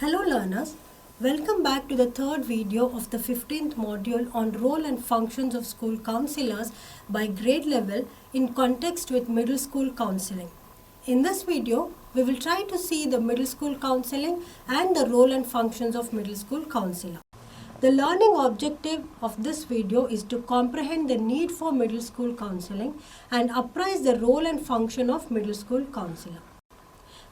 Hello learners, welcome back to the third video of the 15th module on role and functions of school counselors by grade level in context with middle school counseling. In this video, we will try to see the middle school counseling and the role and functions of middle school counselor. The learning objective of this video is to comprehend the need for middle school counseling and apprise the role and function of middle school counselor.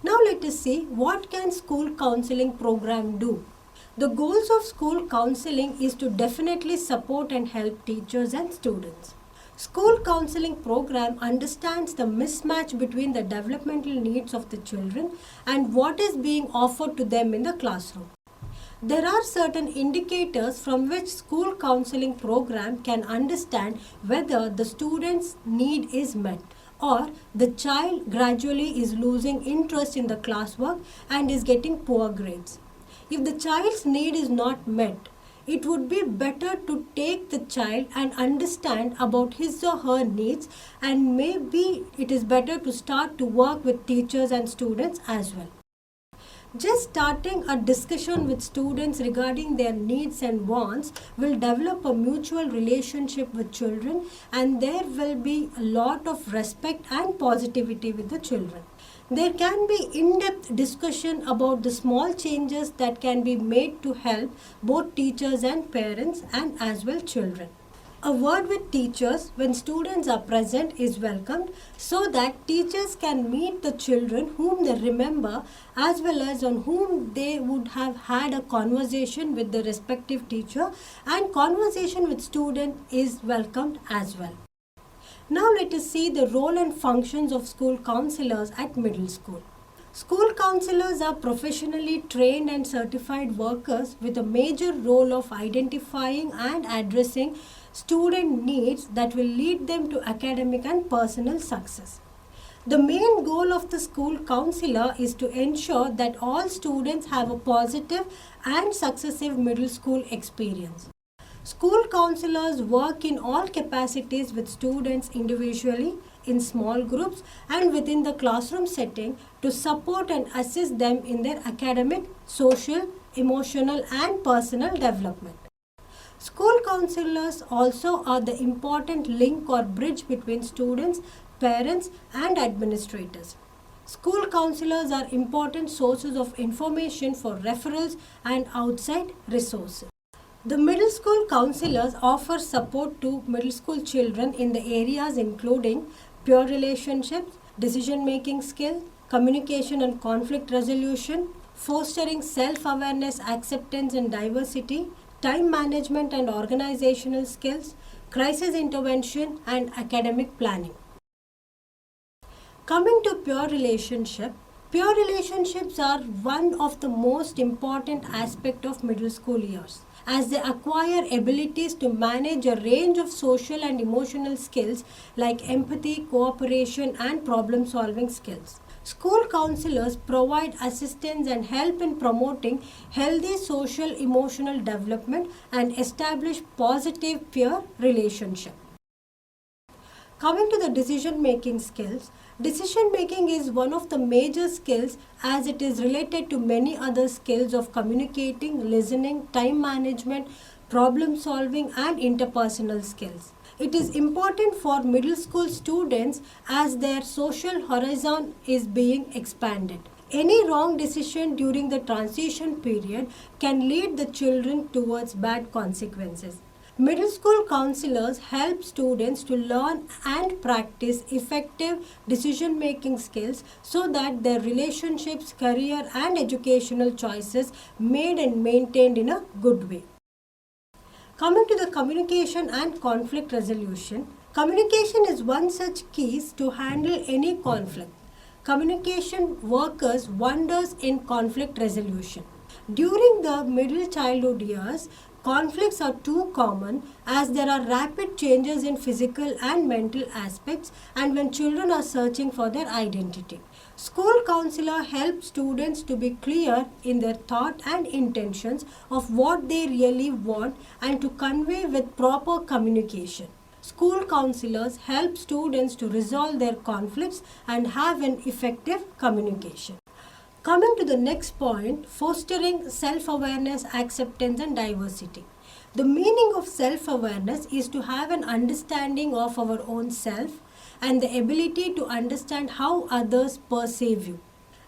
Now let us see what can school counseling program do. The goals of school counseling is to definitely support and help teachers and students. School counseling program understands the mismatch between the developmental needs of the children and what is being offered to them in the classroom. There are certain indicators from which school counseling program can understand whether the student's need is met or the child gradually is losing interest in the classwork and is getting poor grades. If the child's need is not met, it would be better to take the child and understand about his or her needs, and maybe it is better to start to work with teachers and students as well. Just starting a discussion with students regarding their needs and wants will develop a mutual relationship with children, and there will be a lot of respect and positivity with the children. There can be in-depth discussion about the small changes that can be made to help both teachers and parents and as well children. A word with teachers when students are present is welcomed so that teachers can meet the children whom they remember as well as on whom they would have had a conversation with the respective teacher, and conversation with student is welcomed as well. Now let us see the role and functions of school counselors at middle school. School counselors are professionally trained and certified workers with a major role of identifying and addressing student needs that will lead them to academic and personal success. The main goal of the school counselor is to ensure that all students have a positive and successive middle school experience. School counselors work in all capacities with students individually, in small groups and within the classroom setting to support and assist them in their academic, social, emotional and personal development. School counselors also are the important link or bridge between students, parents and administrators. School counselors are important sources of information for referrals and outside resources. The middle school counselors offer support to middle school children in the areas including peer relationships, decision-making skills, communication and conflict resolution, fostering self-awareness, acceptance and diversity, time management and organizational skills, crisis intervention and academic planning. Coming to peer relationships are one of the most important aspects of middle school years, as they acquire abilities to manage a range of social and emotional skills like empathy, cooperation and problem-solving skills. School counselors provide assistance and help in promoting healthy social emotional development and establish positive peer relationships. Coming to the decision-making skills, decision-making is one of the major skills as it is related to many other skills of communicating, listening, time management, problem-solving and interpersonal skills. It is important for middle school students as their social horizon is being expanded. Any wrong decision during the transition period can lead the children towards bad consequences. Middle school counselors help students to learn and practice effective decision-making skills so that their relationships, career and educational choices made and maintained in a good way. Coming to the communication and conflict resolution, communication is one such key to handle any conflict. Communication works wonders in conflict resolution. During the middle childhood years, conflicts are too common as there are rapid changes in physical and mental aspects and when children are searching for their identity. School counselor helps students to be clear in their thought and intentions of what they really want and to convey with proper communication. School counselors help students to resolve their conflicts and have an effective communication. Coming to the next point, fostering self-awareness, acceptance and diversity. The meaning of self-awareness is to have an understanding of our own self and the ability to understand how others perceive you.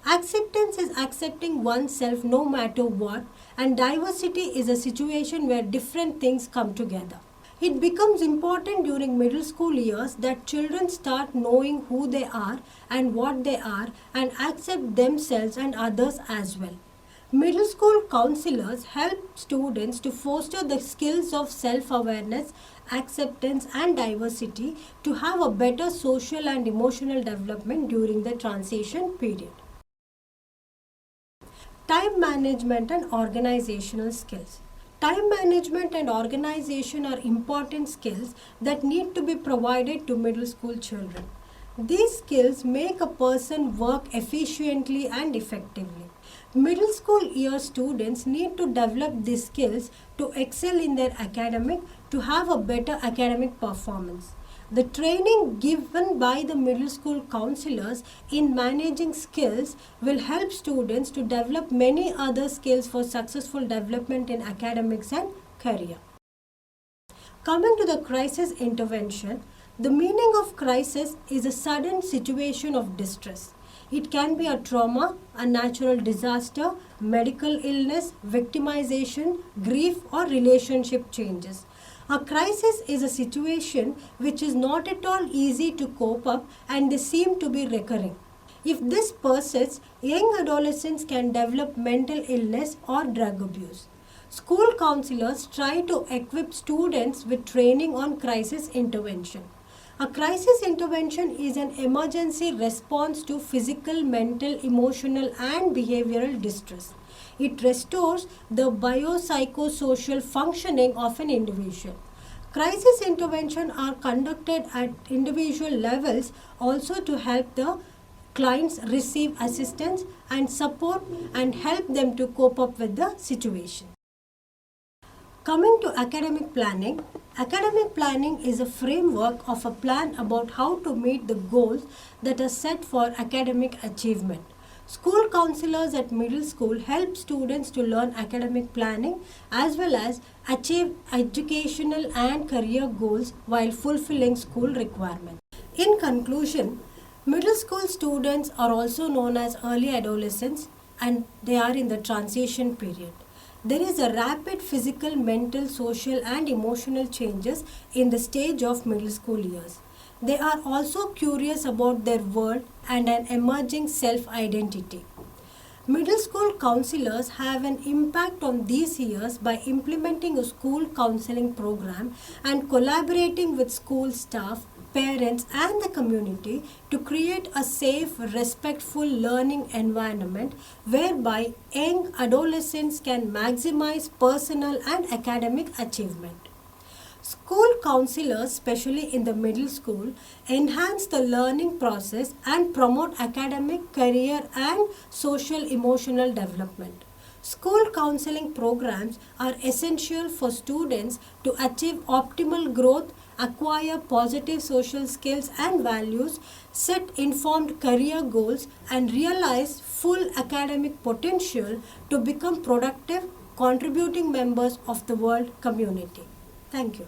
Acceptance is accepting oneself no matter what, and diversity is a situation where different things come together. It becomes important during middle school years that children start knowing who they are and what they are and accept themselves and others as well. Middle school counselors help students to foster the skills of self-awareness, acceptance and diversity to have a better social and emotional development during the transition period. Time management and organizational skills. Time management and organization are important skills that need to be provided to middle school children. These skills make a person work efficiently and effectively. Middle school year students need to develop these skills to excel in their academic, to have a better academic performance. The training given by the middle school counselors in managing skills will help students to develop many other skills for successful development in academics and career. Coming to the crisis intervention, the meaning of crisis is a sudden situation of distress. It can be a trauma, a natural disaster, medical illness, victimization, grief or relationship changes. A crisis is a situation which is not at all easy to cope up and they seem to be recurring. If this persists, young adolescents can develop mental illness or drug abuse. School counselors try to equip students with training on crisis intervention. A crisis intervention is an emergency response to physical, mental, emotional and behavioral distress. It restores the biopsychosocial functioning of an individual. Crisis intervention are conducted at individual levels also to help the clients receive assistance and support and help them to cope up with the situation. Coming to academic planning is a framework of a plan about how to meet the goals that are set for academic achievement. School counselors at middle school help students to learn academic planning as well as achieve educational and career goals while fulfilling school requirements. In conclusion, middle school students are also known as early adolescents and they are in the transition period. There is a rapid physical, mental, social and emotional changes in the stage of middle school years. They are also curious about their world and an emerging self-identity. Middle school counselors have an impact on these years by implementing a school counseling program and collaborating with school staff, parents and the community to create a safe, respectful learning environment whereby young adolescents can maximize personal and academic achievement. School counselors, especially in the middle school, enhance the learning process and promote academic, career and social emotional development. School counseling programs are essential for students to achieve optimal growth, acquire positive social skills and values, set informed career goals and realize full academic potential to become productive, contributing members of the world community. Thank you.